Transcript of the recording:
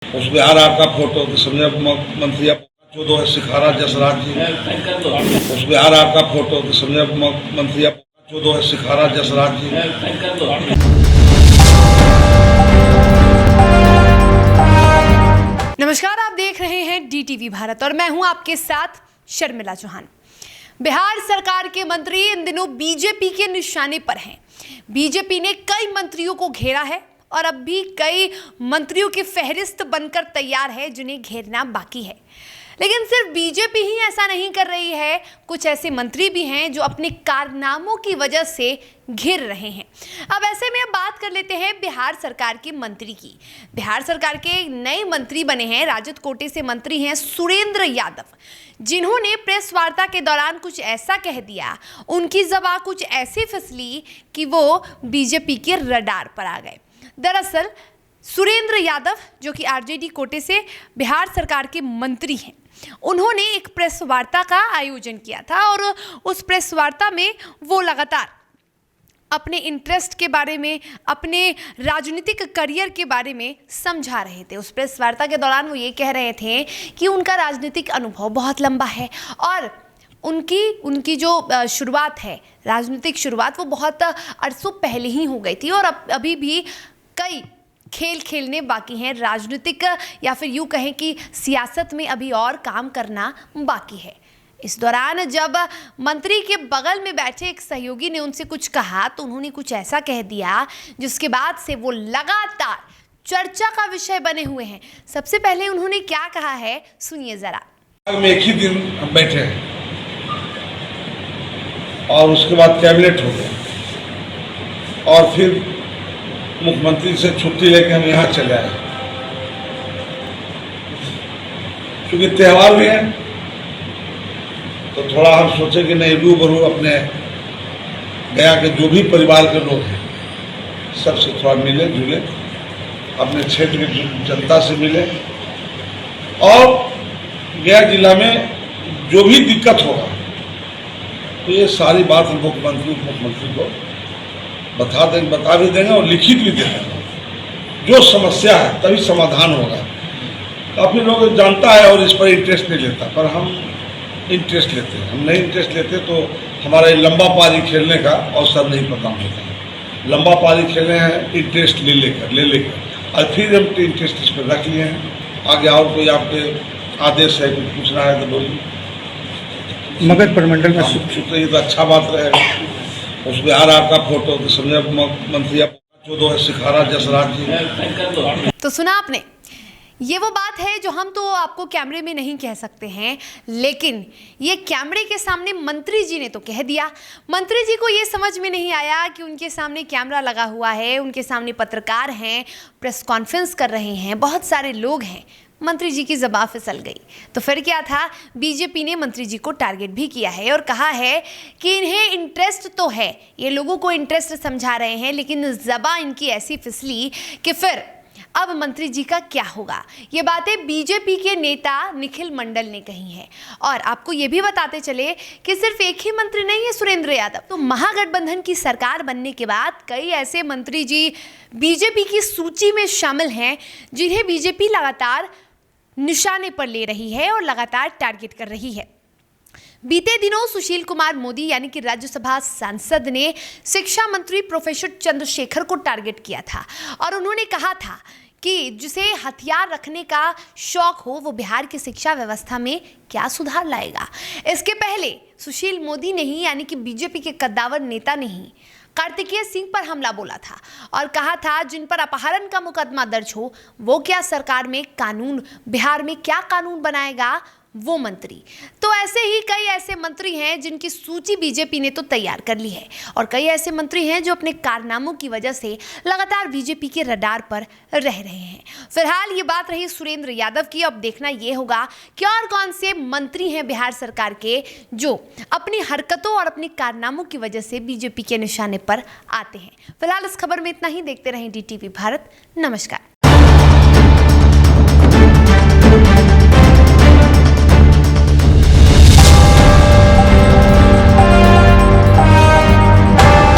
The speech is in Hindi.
उस बिहार आपका फोटो तो समझे मंत्री चौदह है सिखारा जसराज जी। उस बिहार आपका फोटो तो समझे मंत्री चौदह है सिखारा जसराज जी। नमस्कार, आप देख रहे हैं DTV भारत और मैं हूं आपके साथ शर्मिला चौहान। बिहार सरकार के मंत्री इन दिनों बीजेपी के निशाने पर हैं। बीजेपी ने कई मंत्रियों को घेरा है और अब भी कई मंत्रियों की फहरिस्त बनकर तैयार है जिन्हें घेरना बाकी है। लेकिन सिर्फ बीजेपी ही ऐसा नहीं कर रही है, कुछ ऐसे मंत्री भी हैं जो अपने कारनामों की वजह से घिर रहे हैं। अब ऐसे में अब बात कर लेते हैं बिहार सरकार के मंत्री की। बिहार सरकार के नए मंत्री बने हैं, राजद कोटे से मंत्री हैं सुरेंद्र यादव, जिन्होंने प्रेस वार्ता के दौरान कुछ ऐसा कह दिया, उनकी ज़बान कुछ ऐसी फिसली कि वो बीजेपी के रडार पर आ गए। दरअसल सुरेंद्र यादव, जो कि आरजेडी कोटे से बिहार सरकार के मंत्री हैं, उन्होंने एक प्रेस वार्ता का आयोजन किया था और उस प्रेस वार्ता में वो लगातार अपने इंटरेस्ट के बारे में, अपने राजनीतिक करियर के बारे में समझा रहे थे। उस प्रेस वार्ता के दौरान वो ये कह रहे थे कि उनका राजनीतिक अनुभव बहुत लंबा है और उनकी जो शुरुआत है, राजनीतिक शुरुआत, वो बहुत अरसों पहले ही हो गई थी और अभी भी कई खेल खेलने बाकी हैं। राजनीतिक या फिर यूँ कहें कि सियासत में अभी और काम करना बाकी है। इस दौरान जब मंत्री के बगल में बैठे एक सहयोगी ने उनसे कुछ कहा तो उन्होंने कुछ ऐसा कह दिया जिसके बाद से वो लगातार चर्चा का विषय बने हुए हैं। सबसे पहले उन्होंने क्या कहा है, सुनिए जरा। में एक ही दिन हम बैठे और उसके बाद कैबिनेट हो गया और फिर मुख्यमंत्री से छुट्टी लेकर हम यहाँ चले आए। क्योंकि त्यौहार भी है तो थोड़ा हम सोचे कि नहीं, रूबरू अपने गया के जो भी परिवार के लोग हैं सबसे थोड़ा मिले जुले, अपने क्षेत्र की जनता से मिले और गया जिला में जो भी दिक्कत होगा तो ये सारी बात हम मुख्यमंत्री उप मुख्यमंत्री को बता भी देंगे और लिखित भी दे देंगे। जो समस्या है तभी समाधान होगा। काफ़ी लोग जानता है और इस पर इंटरेस्ट नहीं लेता, पर हम इंटरेस्ट लेते हैं। हम नहीं इंटरेस्ट लेते तो हमारा ये लंबा पारी खेलने का अवसर नहीं प्रदान होता है। लंबा पारी खेलने हैं इंटरेस्ट ले लेकर और फिर हम इंटरेस्ट इस पर रख लिए हैं। आगे और कोई आपके आदेश है, कुछ पूछना है तो बोलिए। मगध प्रमंडल में ये तो अच्छा बात रहेगा। उस बिहार आपका फोटो तो समझे मंत्री चौदह है सिखारा जसराज जी। तो सुना आपने, ये वो बात है जो हम तो आपको कैमरे में नहीं कह सकते हैं, लेकिन ये कैमरे के सामने मंत्री जी ने तो कह दिया। मंत्री जी को ये समझ में नहीं आया कि उनके सामने कैमरा लगा हुआ है, उनके सामने पत्रकार हैं, प्रेस कॉन्फ्रेंस कर रहे हैं, बहुत सारे लोग हैं। मंत्री जी की ज़बान फिसल गई तो फिर क्या था, बीजेपी ने मंत्री जी को टारगेट भी किया है और कहा है कि इन्हें इंटरेस्ट तो है, ये लोगों को इंटरेस्ट समझा रहे हैं, लेकिन ज़बान इनकी ऐसी फिसली कि फिर अब मंत्री जी का क्या होगा। ये बातें बीजेपी के नेता निखिल मंडल ने कही हैं। और आपको ये भी बताते चले कि सिर्फ एक ही मंत्री नहीं है सुरेंद्र यादव, तो महागठबंधन की सरकार बनने के बाद कई ऐसे मंत्री जी बीजेपी की सूची में शामिल हैं जिन्हें बीजेपी लगातार निशाने पर ले रही है और लगातार टारगेट कर रही है। बीते दिनों सुशील कुमार मोदी यानी कि राज्यसभा सांसद ने शिक्षा मंत्री प्रोफेसर चंद्रशेखर को टारगेट किया था और उन्होंने कहा था कि जिसे हथियार रखने का शौक हो वो बिहार की शिक्षा व्यवस्था में क्या सुधार लाएगा। इसके पहले सुशील मोदी ने ही, यानी कि बीजेपी के कद्दावर नेता ने ही कार्तिकेय सिंह पर हमला बोला था और कहा था जिन पर अपहरण का मुकदमा दर्ज हो वो क्या सरकार में कानून, बिहार में क्या कानून बनाएगा वो मंत्री। तो ऐसे ही कई ऐसे मंत्री हैं जिनकी सूची बीजेपी ने तो तैयार कर ली है और कई ऐसे मंत्री हैं जो अपने कारनामों की वजह से लगातार बीजेपी के रडार पर रह रहे हैं। फिलहाल ये बात रही सुरेंद्र यादव की। अब देखना ये होगा कि और कौन से मंत्री हैं बिहार सरकार के जो अपनी हरकतों और अपने कारनामों की वजह से बीजेपी के निशाने पर आते हैं। फिलहाल इस खबर में इतना ही। देखते रहें DTV भारत। नमस्कार।